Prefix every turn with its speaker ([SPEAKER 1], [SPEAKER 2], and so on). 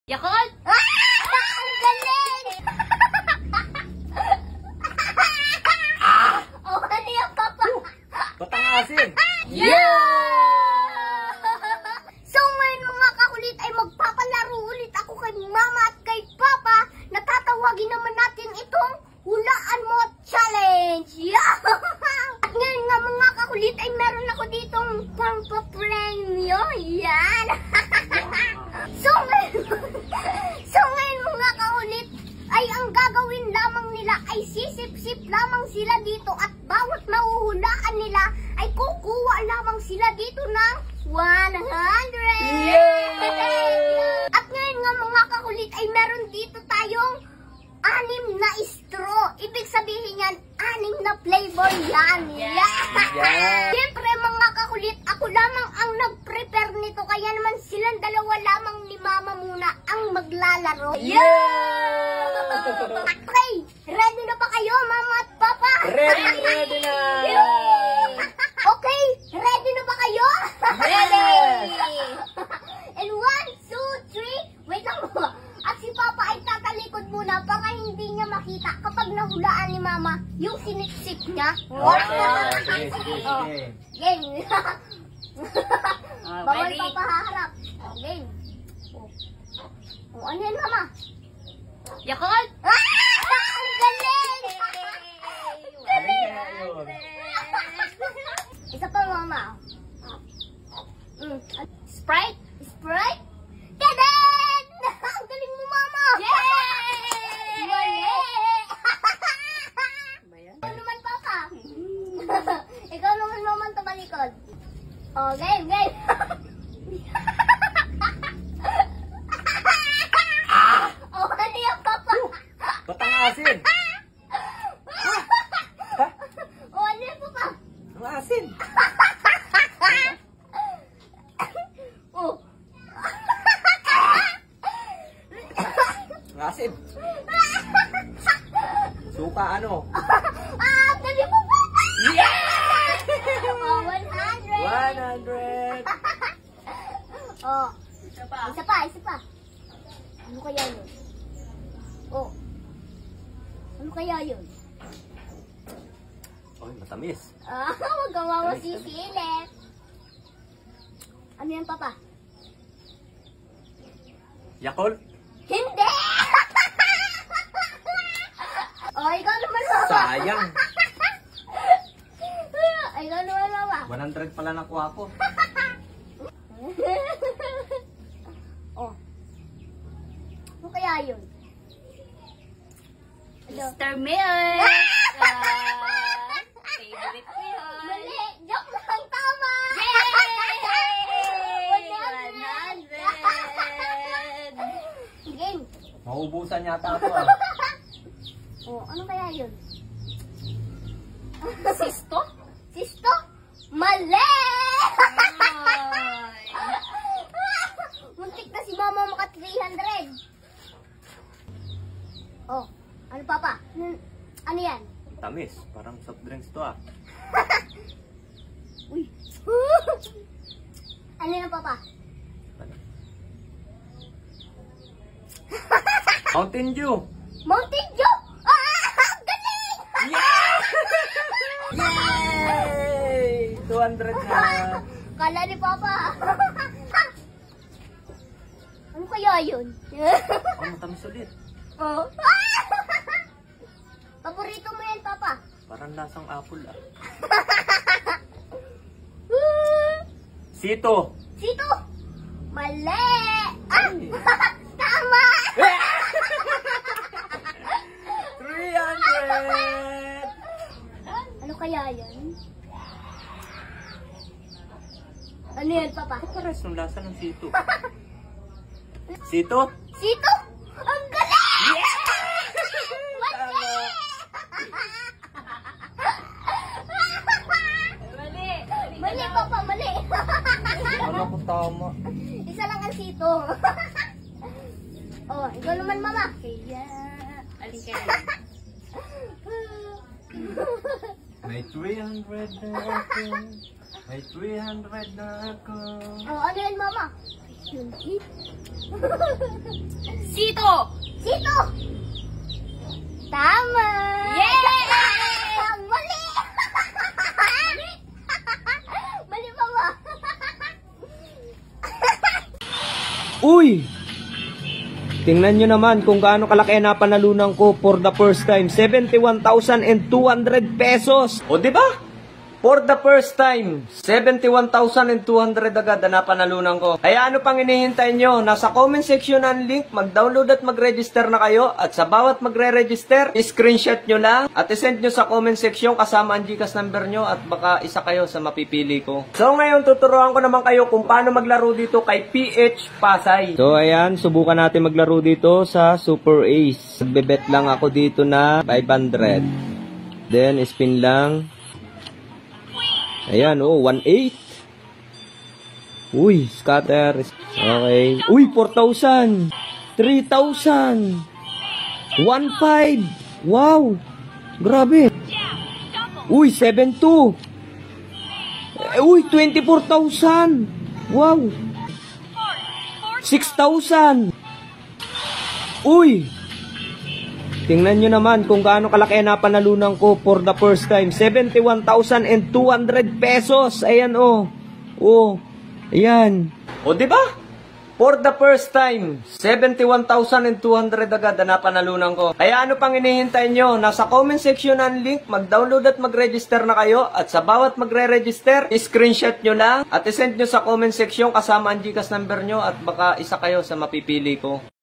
[SPEAKER 1] Yakult!
[SPEAKER 2] Ang galing! Oh, ano yan, Papa?
[SPEAKER 3] Patangasin!
[SPEAKER 2] So ngayon mga kakulit ay magpapalaro ulit ako kay Mama at kay Papa. Natatawagin naman natin itong Hulaan Mo Challenge. At ngayon nga mga kakulit ay meron ako ditong pang-premyo. Yan. So ngayon mga kaulit ay ang gagawin lamang nila ay sisip-sip lamang sila dito at bawat mahuhulaan nila ay kukuha lamang sila dito ng 100!
[SPEAKER 3] Yay!
[SPEAKER 2] At ngayon nga mga kakulit ay meron dito tayong 6 na straw. Ibig sabihin yan, 6 na flavor yan.
[SPEAKER 3] Yeah.
[SPEAKER 2] Siyempre mga kakulit, ako lamang ang nag-prepare nito. Kaya naman silang dalawa lamang ni Mama muna ang maglalaro. Okay, ready na ba kayo Mama at Papa?
[SPEAKER 3] Ready na!
[SPEAKER 2] Okay, ready na ba kayo?
[SPEAKER 1] Ready!
[SPEAKER 2] And 1, 2, 3, wait lang mo. At si Papa ay tatalikod muna para hindi niya makita kapag nahulaan ni Mama yung sinitsip niya.
[SPEAKER 3] Okay, sige.
[SPEAKER 2] Game. Bawal
[SPEAKER 1] Ready?
[SPEAKER 2] papaharap. Game. Ano yan, Mama?
[SPEAKER 1] Yakult!
[SPEAKER 2] Ang galing! Isa pa, Mama.
[SPEAKER 1] Sprite!
[SPEAKER 2] Sprite? Kaden! Ang galing mo, Mama!
[SPEAKER 1] Yay!
[SPEAKER 2] Mali!
[SPEAKER 1] Ba yan?
[SPEAKER 2] Ikaw naman, Papa. Ikaw naman, Mama, tabalikod. Oh, game. Oh, ano yan, Papa?
[SPEAKER 3] Patangasin!
[SPEAKER 2] Oh, ano yan, Papa?
[SPEAKER 3] Ang asin!
[SPEAKER 2] Oh.
[SPEAKER 3] Ang asin! Suka ano?
[SPEAKER 2] Dali mo, Papa!
[SPEAKER 3] Yeah!
[SPEAKER 2] Oh, 100!
[SPEAKER 3] 100!
[SPEAKER 2] Oh,
[SPEAKER 1] Isa pa.
[SPEAKER 2] isa pa. Ano kaya yun? Oh. Ano kaya yun?
[SPEAKER 3] Oy, matamis.
[SPEAKER 2] Huwag kang mamasisilip. Ano yan, Papa?
[SPEAKER 3] Yakult?
[SPEAKER 2] Hindi! Oh, ikaw naman, Mama.
[SPEAKER 3] Sayang!
[SPEAKER 2] Ikaw naman, Mama.
[SPEAKER 3] 100 pala nakuha ko.
[SPEAKER 2] Oh. Ano kaya yun?
[SPEAKER 1] Mr. Milk! Favorite ko yun.
[SPEAKER 2] Mali! Joke lang, tama!
[SPEAKER 1] Yay! 100!
[SPEAKER 2] Game.
[SPEAKER 3] Maubusan yata ako ah.
[SPEAKER 2] Oh, ano kaya yun?
[SPEAKER 1] Sisto?
[SPEAKER 2] Sisto? Mali! Muntik na si Mama maka 300. Oh, ano Papa? Ano yan?
[SPEAKER 3] Tamis. Parang soft drinks to ah.
[SPEAKER 2] Uy. Ano yan, Papa?
[SPEAKER 3] Mountain Dew!
[SPEAKER 2] Mountain Dew! Ang galing!
[SPEAKER 3] Yeah! Yay! 200 na.
[SPEAKER 2] Kala ni Papa. Ano kaya yun?
[SPEAKER 3] Oh, matamis ulit.
[SPEAKER 2] Oh. Paborito mo yan, Papa?
[SPEAKER 3] Parang lasang apple ah. Sito!
[SPEAKER 2] Sito! Mali!
[SPEAKER 3] Ay.
[SPEAKER 2] Tama!
[SPEAKER 3] 300!
[SPEAKER 2] Ano kaya yan? Ano yan, Papa?
[SPEAKER 3] Pares ng lasa ng sito. Sito?
[SPEAKER 2] Sito! Ang galing!
[SPEAKER 1] Mali!
[SPEAKER 2] Mali, Papa, mali!
[SPEAKER 3] Ano ko tama?
[SPEAKER 2] Isa lang ang sito. Oh, ikaw naman, Mama.
[SPEAKER 1] Kaya... Alin kaya?
[SPEAKER 3] May 300 na ako. May 300 na ako.
[SPEAKER 2] Oh, ano yan, Mama? Yung hit.
[SPEAKER 1] Sito!
[SPEAKER 2] Sito! Tama!
[SPEAKER 1] Yay!
[SPEAKER 2] Mali! Mali pa ba?
[SPEAKER 4] Uy! Tingnan nyo naman kung gaano kalaki na panalunan ko for the first time. 71,200 pesos. O diba? For the first time, 71,200 agad na panalunan ko. Kaya ano pang hinihintay nyo? Nasa comment section ang link. Mag-download at mag-register na kayo. At sa bawat magre-register, screenshot nyo lang. At isend nyo sa comment section kasama ang GCash number nyo. At baka isa kayo sa mapipili ko. So ngayon, tuturuan ko naman kayo kung paano maglaro dito kay PH Pasay. So ayan, subukan natin maglaro dito sa Super Ace. Bebet lang ako dito na 500. Then, spin lang. Ayan, oh, 1.8. Uy, scatter. Okay. Uy, 4,000. 3,000. 1.5. Wow. Grabe. Uy, 7.2. Uy, 24,000. Wow. 6,000. Uy. Tingnan nyo naman kung gaano kalaki na panalunan ko for the first time. 71,200 pesos. Ayan, oh. Oh. Ayan. O, diba? For the first time, 71,200 agad na panalunan ko. Kaya ano pang hinihintay nyo? Nasa comment section ang link. Mag-download at mag-register na kayo. At sa bawat magre-register, screenshot nyo lang. At isend nyo sa comment section kasama ang GCash number nyo. At baka isa kayo sa mapipili ko.